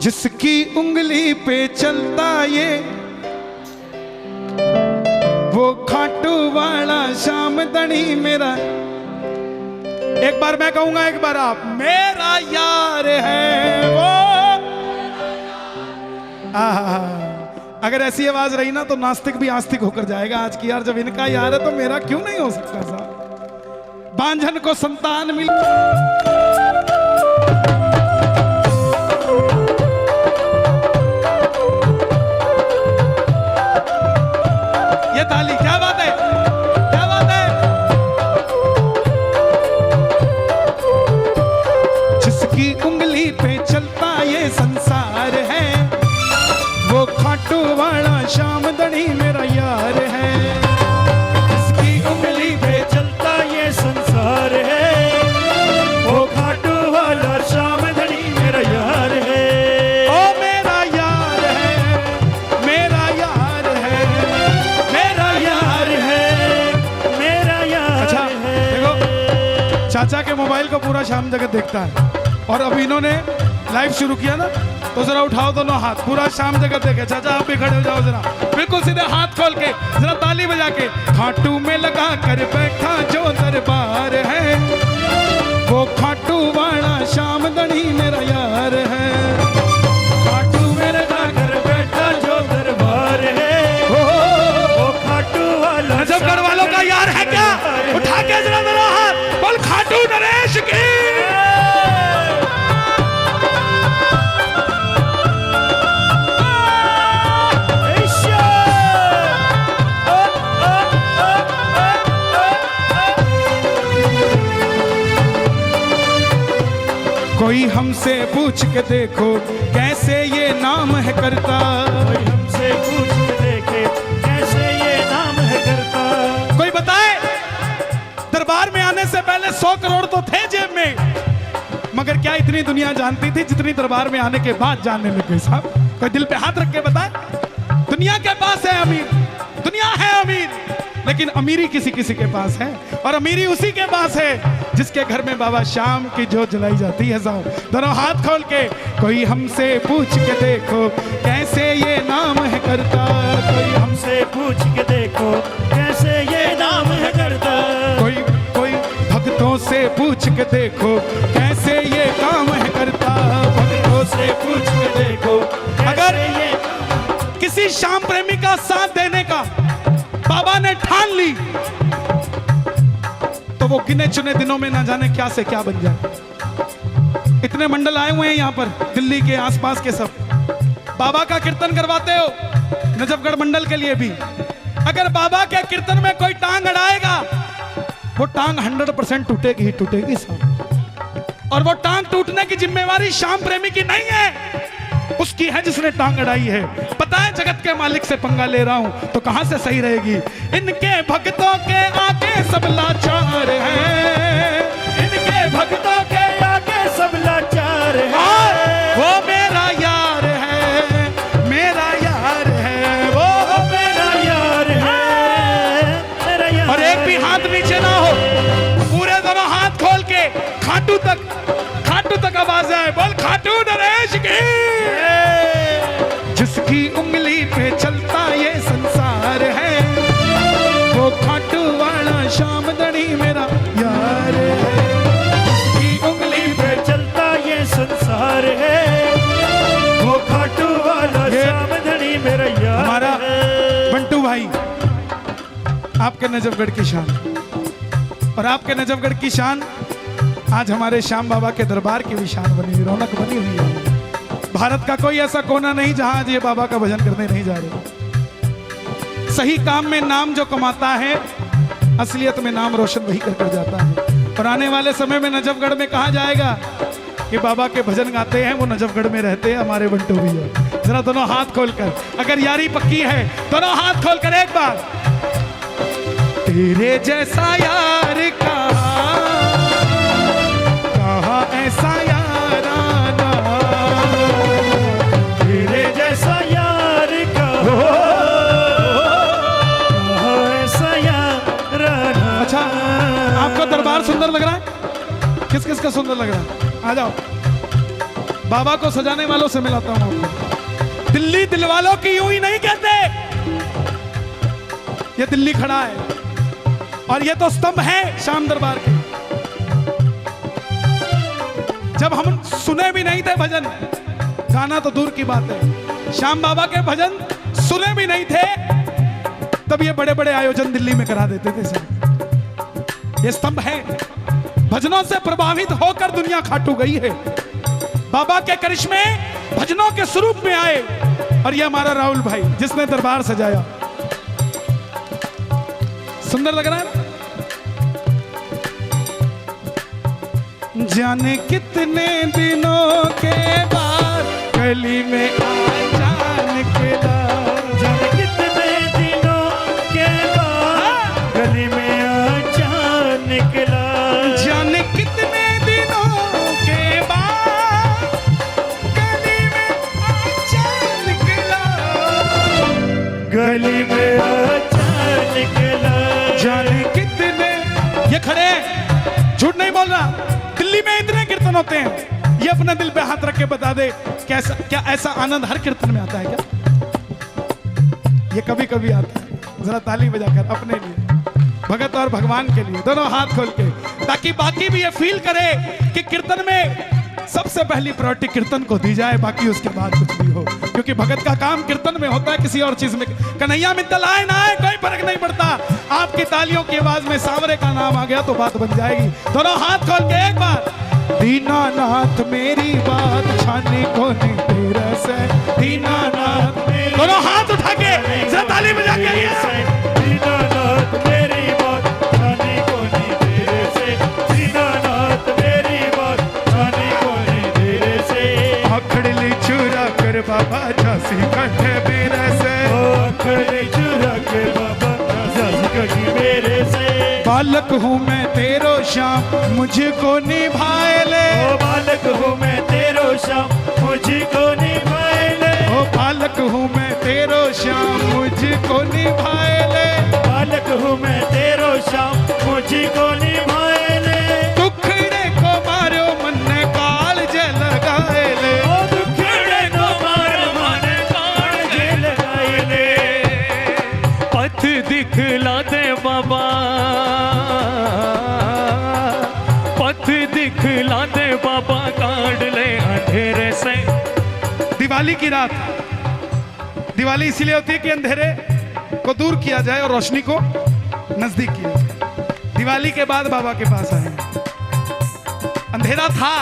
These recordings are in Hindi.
जिसकी उंगली पे चलता ये वो खाटू वाला श्याम धनी मेरा। एक बार मैं कहूंगा, एक बार आप। मेरा यार है वो। अगर ऐसी आवाज रही ना तो नास्तिक भी आस्तिक होकर जाएगा आज की। यार जब इनका यार है तो मेरा क्यों नहीं हो सकता साहब। बांझन को संतान मिल। ये ताली क्या बात है, क्या बात है। जिसकी उंगली पे चलता ये संसार है वो खाटू वाला श्याम धनी मेरा यार है। जिसकी उंगली पे चलता ये संसार है वो खाटू वाला श्याम धनी मेरा यार है। ओ मेरा यार है, मेरा यार है, मेरा यार है, मेरा यार अच्छा है। देखो, चाचा के मोबाइल को पूरा शाम जगत देखता है और अब इन्होंने लाइव शुरू किया ना, तो जरा उठाओ दोनों हाथ, पूरा शाम जगत देखे। चाचा आप भी खड़े हो जाओ जरा, बिल्कुल सीधे हाथ खोल के जरा ताली बजा के। खाटू में लगा कर बैठा जो दरबार है वो खाटू वाला श्याम धनी मेरा यार है। खाटू में लगा कर बैठा जो दरबार है वो खाटू वाला। नजफगढ़ वालों का यार है क्या? उठा के जरा मेरा हाथ बोल, खाटू नरेश की। कोई हमसे पूछ के देखो कैसे ये नाम है करता। कोई हमसे पूछ के देखे कैसे ये नाम है करता। कोई बताए दरबार में आने से पहले 100 करोड़ तो थे जेब में, मगर क्या इतनी दुनिया जानती थी जितनी दरबार में आने के बाद जानने लग गई साहब। कोई दिल पे हाथ रख के बताए। दुनिया के पास है अमीर, दुनिया है अमीर, लेकिन अमीरी किसी किसी के पास है और अमीरी उसी के पास है जिसके घर में बाबा श्याम की जोत जलाई जाती है साहब। दोनों हाथ खोल के कोई हमसे पूछ के देखो कैसे ये नाम है करता। कोई हमसे पूछ के देखो कैसे ये नाम है करता। कोई भक्तों से पूछ के देखो कैसे ये काम है करता। भक्तों से पूछ के देखो। अगर ये किसी श्याम प्रेमी का साथ देने का बाबा ने ठान ली तो वो गिने चुने दिनों में ना जाने क्या से क्या बन जाए। इतने मंडल आए हुए हैं यहाँ पर दिल्ली के आसपास के सब, बाबा का कीर्तन करवाते हो नजफगढ़ मंडल के लिए भी। अगर बाबा के कीर्तन में कोई टांग अड़ाएगा वो टांग 100% टूटेगी ही टूटेगी साहब। और वो टांग टूटने की जिम्मेवारी श्याम प्रेमी की नहीं है, उसकी है जिसने टांग अड़ाई है। पता है जगत के मालिक से पंगा ले रहा हूं तो कहां से सही रहेगी। इनके भक्तों के आगे सब लाचार हैं, इनके भक्तों के आगे सब लाचार है। वो मेरा यार है, मेरा यार है, वो मेरा यार है, मेरा यार। और एक भी हाथ नीचे ना हो, पूरे दोनों हाथ खोल के खाटू तक आवाज आए। बोल खाटू नरेश की। जिसकी उंगली पे चलता ये संसार है वो खाटू वाला श्याम धनी मेरा यार है। जिसकी उंगली पे चलता ये संसार है वो खाटू वाला श्याम धनी मेरा यार। हमारा बंटू भाई आपके नजफगढ़ की शान, और आपके नजफगढ़ की शान आज हमारे श्याम बाबा के दरबार की भी शान बनी हुई, रौनक बनी हुई है। भारत का कोई ऐसा कोना नहीं जहां आज ये बाबा का भजन करने नहीं जा रहे। सही काम में नाम जो कमाता है असलियत में नाम रोशन वही कर जाता है। और आने वाले समय में नजफगढ़ में कहा जाएगा कि बाबा के भजन गाते हैं वो नजफगढ़ में रहते हैं हमारे बंटू भैया। जरा दोनों हाथ खोलकर, अगर यारी पक्की है दोनों हाथ खोलकर एक बार। तेरे जैसा यार कहा ऐसा याराना, तेरे जैसा यार कहा ऐसा याराना। अच्छा आपको दरबार सुंदर लग रहा है? किस किस का सुंदर लग रहा है? आ जाओ बाबा को सजाने वालों से मिलाता हूं आपको। दिल्ली दिलवालों की यूं ही नहीं कहते। ये दिल्ली खड़ा है और ये तो स्तंभ है श्याम दरबार के। जब हम सुने भी नहीं थे भजन, गाना तो दूर की बात है, श्याम बाबा के भजन सुने भी नहीं थे, तब ये बड़े बड़े आयोजन दिल्ली में करा देते थे सर। ये स्तंभ है। भजनों से प्रभावित होकर दुनिया खाटू गई है। बाबा के करिश्मे भजनों के स्वरूप में आए। और ये हमारा राहुल भाई जिसने दरबार सजाया, सुंदर लग रहा है ना। जाने कितने दिनों के बाद गली में आजा निकला। जाने कितने दिनों के बाद गली में आजा निकला। जाने कितने दिनों के बाद गली में आजा निकला। गली में आजा निकला। जाने कितने, ये खड़े हैं, झूठ नहीं बोल रहा। दिल्ली में इतने कीर्तन होते हैं, ये अपने दिल पे हाथ रख के बता दे कैसा, क्या ऐसा आनंद हर कीर्तन में आता है क्या? ये कभी कभी आता है। जरा ताली बजाकर अपने लिए, भगत और भगवान के लिए, दोनों हाथ खोल के, ताकि बाकी भी ये फील करे कि कीर्तन में सबसे पहली प्रायोरिटी कीर्तन को दी जाए, बाकी उसके बाद कुछ भी हो। क्योंकि भगत का काम कीर्तन में होता है, किसी और चीज में। कन्हैया मित्तल आए ना आए कोई फर्क नहीं पड़ता। आपकी तालियों की आवाज में सांवरे का नाम आ गया तो बात बन जाएगी। दोनों हाथ खोल के एक बार, दीनानाथ मेरी बात छानी को नहीं तेरा से। दीनानाथ, दोनों हाथ उठा के जरा ताली बजा के, दीनानाथ मेरी बात छानी को नहीं तेरे से। दीनानाथ मेरी बात छानी को नहीं तेरे से। आखड़ली चुरा कर बाबा झांसी कटे मेरे से। आखड़ली चुरा कर बाबा झांसी कटे मेरे से। बालक हूँ मैं तेरो श्याम मुझको निभाए ले। ओ बालक हूँ मैं तेरो श्याम मुझको निभाए ले। ओ बालक हूँ मैं तेरो श्याम मुझको निभाए ले। बालक हूँ मैं तेरो श्याम मुझको निभाए ले। दुखड़े को मारो मन ने काल जे लगाए ले। ओ दुखड़े को मारो मन काल जे लगाए ले। पथ दिखला दे बाबा, पथ दिखला दे बाबा, काट ले अंधेरे से। दिवाली की रात, दिवाली इसलिए होती है कि अंधेरे को दूर किया जाए और रोशनी को नजदीक किया जाए। दिवाली के बाद बाबा के पास आए, अंधेरा था,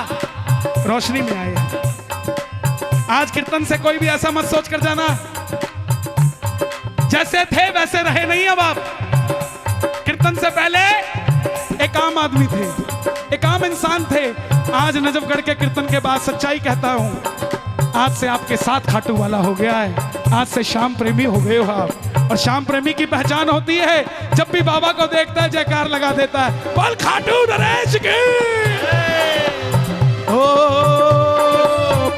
रोशनी में आए। आज कीर्तन से कोई भी ऐसा मत सोच कर जाना जैसे थे वैसे रहे नहीं। अब आप कीर्तन से पहले एक आम आदमी थे, एक आम इंसान थे। आज नजफगढ़ के कीर्तन के बाद सच्चाई कहता हूं, आज से आपके साथ खाटू वाला हो गया है। आज से श्याम प्रेमी हो गए हो आप। और श्याम प्रेमी की पहचान होती है जब भी बाबा को देखता है जयकार लगा देता है, बोल खाटू नरेश की। ओ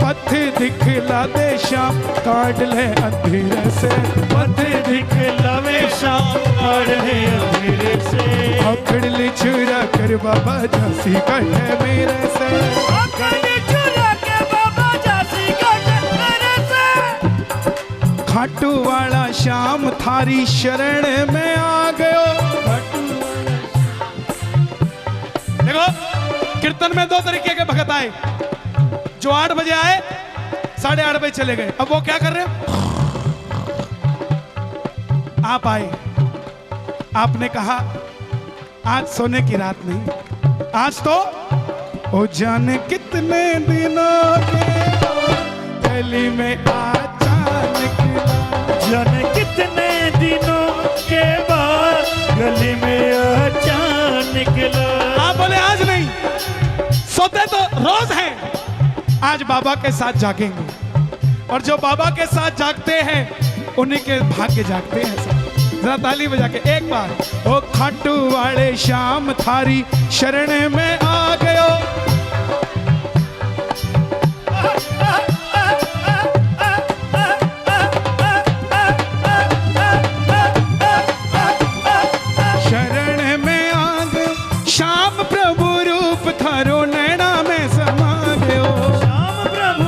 पथ दिखला दे श्याम काट ले अंधेरे से। पथ दिखलावे श्याम काट ले अंधेरे से। आखड़ली चुरा कर बाबा झांसी कटे मेरे से। आखड़ली चुरा के बाबा झांसी कटे मेरे से। खाटू वाला श्याम थारी शरण में आ गयो। देखो कीर्तन में दो तरीके के भगत आए, जो 8 बजे आए 8:30 बजे चले गए। अब वो क्या कर रहे हैं? आप आए, आपने कहा आज सोने की रात नहीं, आज तो ओ जाने कितने दिनों के गली में आजा निकला। जाने कितने दिनों के बाद गली में आजा निकला। आप बोले आज नहीं, सोते तो रोज हैं, आज बाबा के साथ जागेंगे। और जो बाबा के साथ जागते हैं उन्हीं के भाग्य जागते हैं। जरा ताली बजा के एक बार, ओ खाटू वाले श्याम थारी शरण में आ गयो। शरण में आ गयो श्याम प्रभु रूप थारो नैना में समा गयो। श्याम प्रभु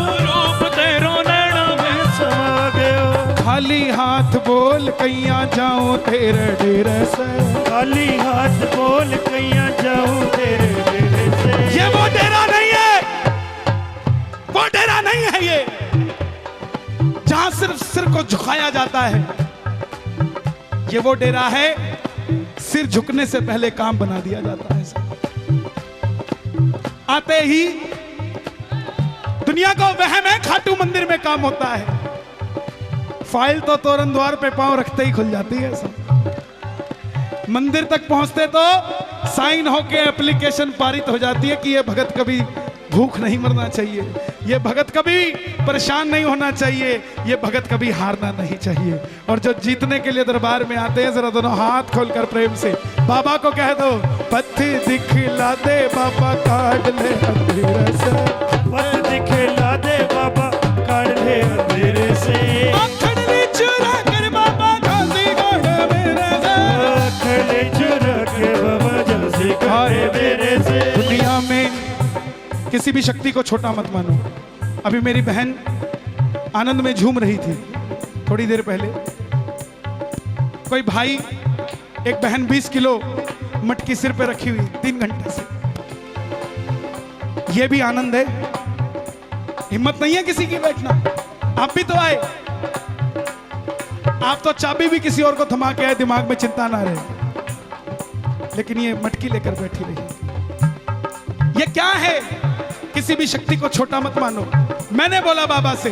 खाली हाथ बोल कैया जाऊं तेरे डेरे से। खाली हाथ बोल कैया जाऊं तेरे डेरे से। ये वो डेरा नहीं है, वो डेरा नहीं है ये, जहां सिर्फ सिर को झुकाया जाता है। ये वो डेरा है, सिर झुकने से पहले काम बना दिया जाता है। आते ही दुनिया को वहम है खाटू मंदिर में काम होता है। फाइल तो तोरण द्वार पे पांव रखते ही खुल जाती है सब। मंदिर तक पहुंचते तो साइन होके एप्लीकेशन पारित हो जाती है कि ये भगत कभी भूख नहीं मरना चाहिए, ये भगत कभी परेशान नहीं होना चाहिए, ये भगत कभी हारना नहीं चाहिए। और जो जीतने के लिए दरबार में आते हैं, जरा दोनों हाथ खोलकर प्रेम से बाबा को कह दो, पथ दिखला दे बाबा काट ले अंधेरे से। पथ दिखला दे बाबा काट ले अंधेरे से। अखड़ली चुरा कर बाबा झांसी काटे मेरे से। अखड़ली चुरा के बाबा झांसी काटे मेरे से। दुनिया में किसी भी शक्ति को छोटा मत मानो। अभी मेरी बहन आनंद में झूम रही थी थोड़ी देर पहले। कोई भाई, एक बहन 20 किलो मटकी सिर पे रखी हुई 3 घंटे से। ये भी आनंद है। हिम्मत नहीं है किसी की बैठना। आप भी तो आए, आप तो चाबी भी किसी और को थमा के आए, दिमाग में चिंता ना रहे, लेकिन ये मटकी लेकर बैठी रही। ये क्या है? किसी भी शक्ति को छोटा मत मानो। मैंने बोला बाबा से,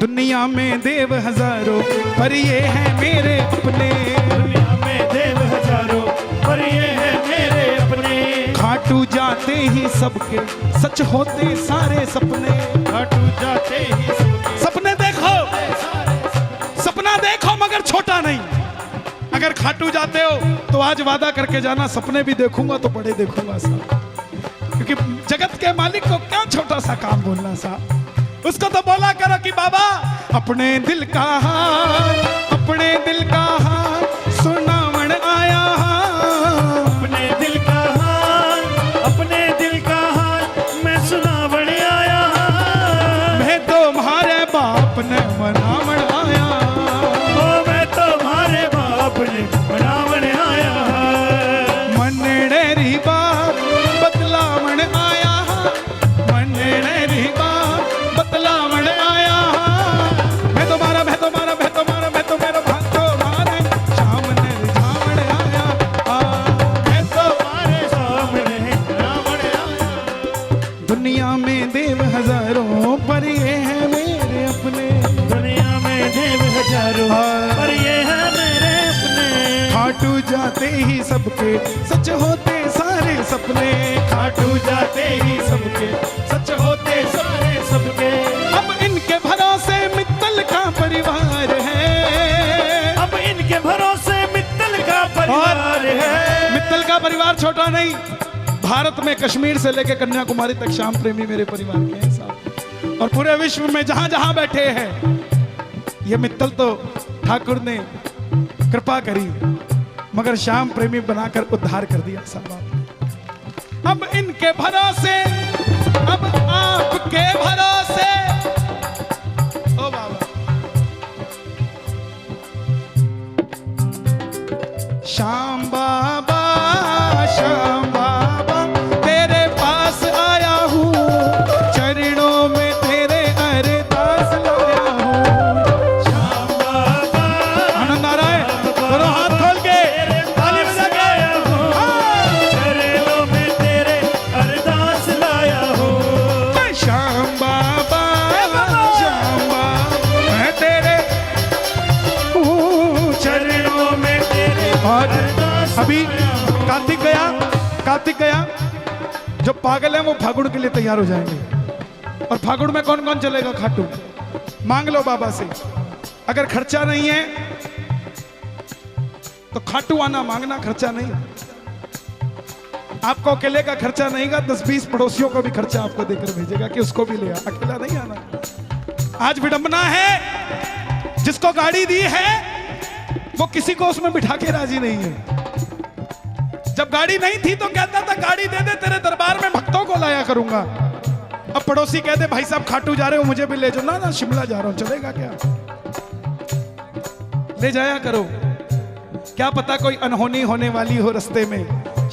दुनिया में देव हजारों पर ये है मेरे अपने। दुनिया में देव हजारों पर ये है मेरे अपने। खाटू जाते ही सबके सच होते सारे सपने। खाटू जाते ही सबके सपने देखो, सपना देखो मगर छोटा नहीं। अगर खाटू जाते हो तो आज वादा करके जाना, सपने भी देखूंगा तो बड़े देखूंगा साहब। क्योंकि जगत के मालिक को क्या छोटा सा काम बोलना साहब। उसको तो बोला करो कि बाबा अपने दिल का हाल, अपने दिल का हाल सुनावन आया। अपने दिल का हाल, अपने दिल का हाल मैं सुनावन आया। मैं तुम्हारे बाप ने मनावन आया। ओ मैं तुम्हारे बाप ने मनावन आया। मनडेरी बाप बतलावन आया। मनडेरी बाप बतलावन आया। मैं तुम्हारा, मैं तुम्हारा, मैं तुम्हारा, मैं तुम्हारा भाग तुम्हारे सामने रिझावन आया। मैं तुम्हारे सामने रावण आया। दुनिया में देव हजारों पर ये है मेरे अपने। दुनिया में देव हजारों पर ये है मेरे अपने। खाटू जाते ही सबके सच होते सारे सपने। खाटू जाते ही सबके सच होते सारे सबके। अब इनके भरोसे मित्तल का परिवार है। अब इनके भरोसे मित्तल का परिवार है। मित्तल का परिवार छोटा नहीं। भारत में कश्मीर से लेकर कन्याकुमारी तक श्याम प्रेमी मेरे परिवार के हैं साहब। और पूरे विश्व में जहां जहां बैठे हैं, ये मित्तल तो ठाकुर ने कृपा करी, मगर श्याम प्रेमी बनाकर उद्धार कर दिया साहब। अब इनके भरोसे, अब आपके भरोसे। ओ बाबा, श्याम बाबा, श्याम बाबा तेरे पास आया हूँ, चरणों में तेरे अरदास लाया हूँ। श्याम बाबा आनंद आ रहा है? दोनों हाथ खोल के ताली बजा के। चरणों में तेरे अरदास लाया हूँ। श्याम बाबा, श्याम बाबा मैं तेरे चरणों में तेरे और अरदास अभी कार्तिक गया, कार्तिक गया। जो पागल है वो फागुन के लिए तैयार हो जाएंगे। और फागुन में कौन कौन चलेगा? खाटू। मांग लो बाबा से। अगर खर्चा नहीं है तो खाटू आना, मांगना, खर्चा नहीं। आपको अकेले का खर्चा नहीं का, 10-20 पड़ोसियों को भी खर्चा आपको देकर भेजेगा कि उसको भी ले आ, अकेला नहीं आना। आज विडंबना है, जिसको गाड़ी दी है वो किसी को उसमें बिठा के राजी नहीं है। जब गाड़ी नहीं थी तो कहता था गाड़ी दे दे, तेरे दरबार में भक्तों को लाया करूंगा। अब पड़ोसी कहते भाई साहब खाटू जा रहे हो, मुझे भी ले जाओ। ना ना, शिमला जा रहा हूं, चलेगा क्या? ले जाया करो, क्या पता कोई अनहोनी होने वाली हो रास्ते में,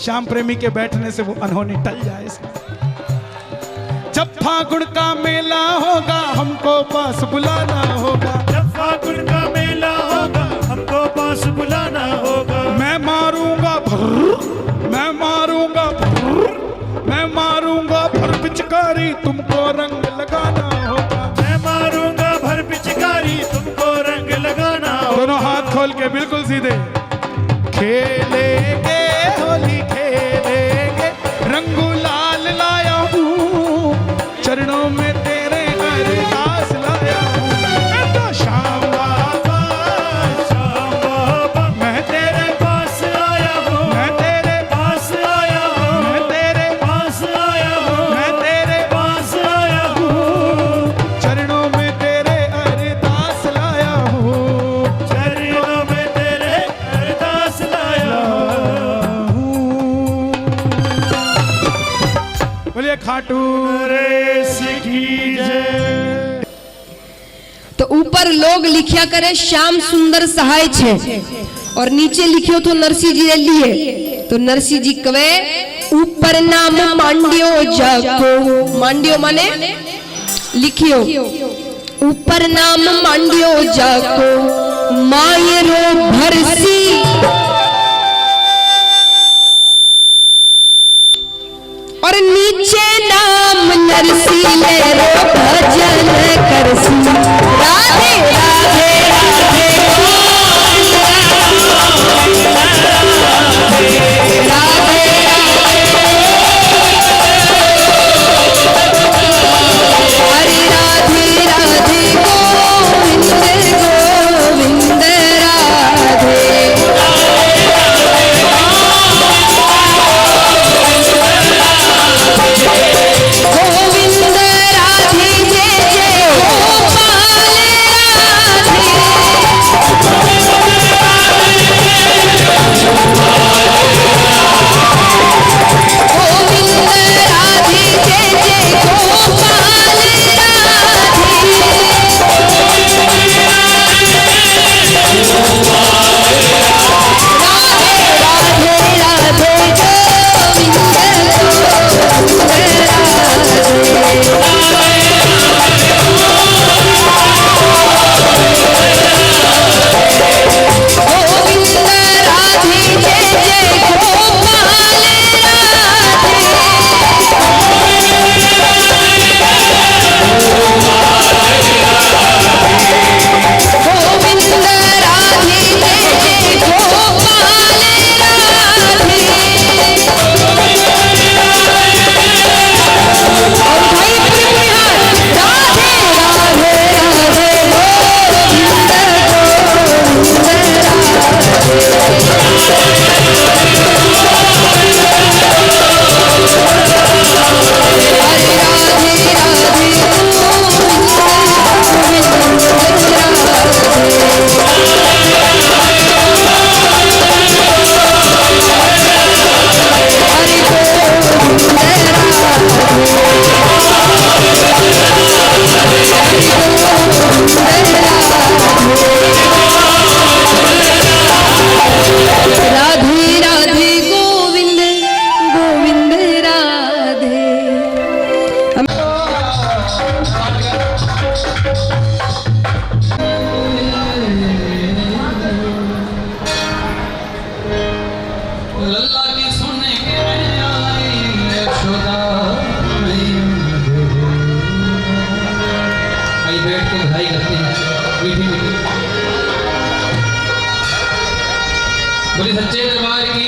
श्याम प्रेमी के बैठने से वो अनहोनी टल जाए। जब फागुन का मेला होगा हमको पास बुलाना होगा, जब फागुन का मेला होगा हमको पास बुलाना होगा। मैं मारूंगा भर, मैं मारूंगा भर, मैं मारूंगा भर पिचकारी, तुमको रंग लगाना होगा। मैं मारूंगा भर पिचकारी, तुमको रंग लगाना होगा। दोनों हाथ खोल के बिल्कुल सीधे। खेलेंगे होली खेलेंगे, रंग गुलाल लाया हूँ, चरणों में तेरे अरदास लाया हूँ। श्याम बाबा, श्याम बाबा, मैं तेरे पास आया हूँ, मैं तेरे पास आया हूँ, मैं तेरे पास आया हूँ, मैं तेरे पास आया हूँ। चरणों में तेरे अरदास लाया हूँ, चरणों में तेरे अरदास लाया हूँ। बोलिए खाटू नरेश की जय। तो ऊपर लोग लिखिया करे श्याम सुंदर सहाय छे और नीचे लिखियो तो नरसिंह जी लिए। तो नरसिंह जी कवे ऊपर नाम मांडियो जाको, मांडियो माने लिखियो, ऊपर नाम मांडियो जाको, मायरो भरसी, और नीचे नाम नरसी ले रो भजन करसी। राधे राधे राधे राधे राधे, हरे राधे राधे गोविंद गोविंद राधे। गोविंद राधे जय जय गोपाल गोविंद राधे जय जय गोपाल राधे राधे गोविंद राधे जय जय गोपाल गोविंद राधे जय जय गोपाल राधे। और भाई पूरे हाथ राधे राधे राधे गोविंद राधे राधे गोविंद गोविंद राधे। लल्ला की सुनने के आई यशोदा मैया। आई बैठ के बधाई करते हैं मीठी मीठी। बोली सच्चे दरबार की।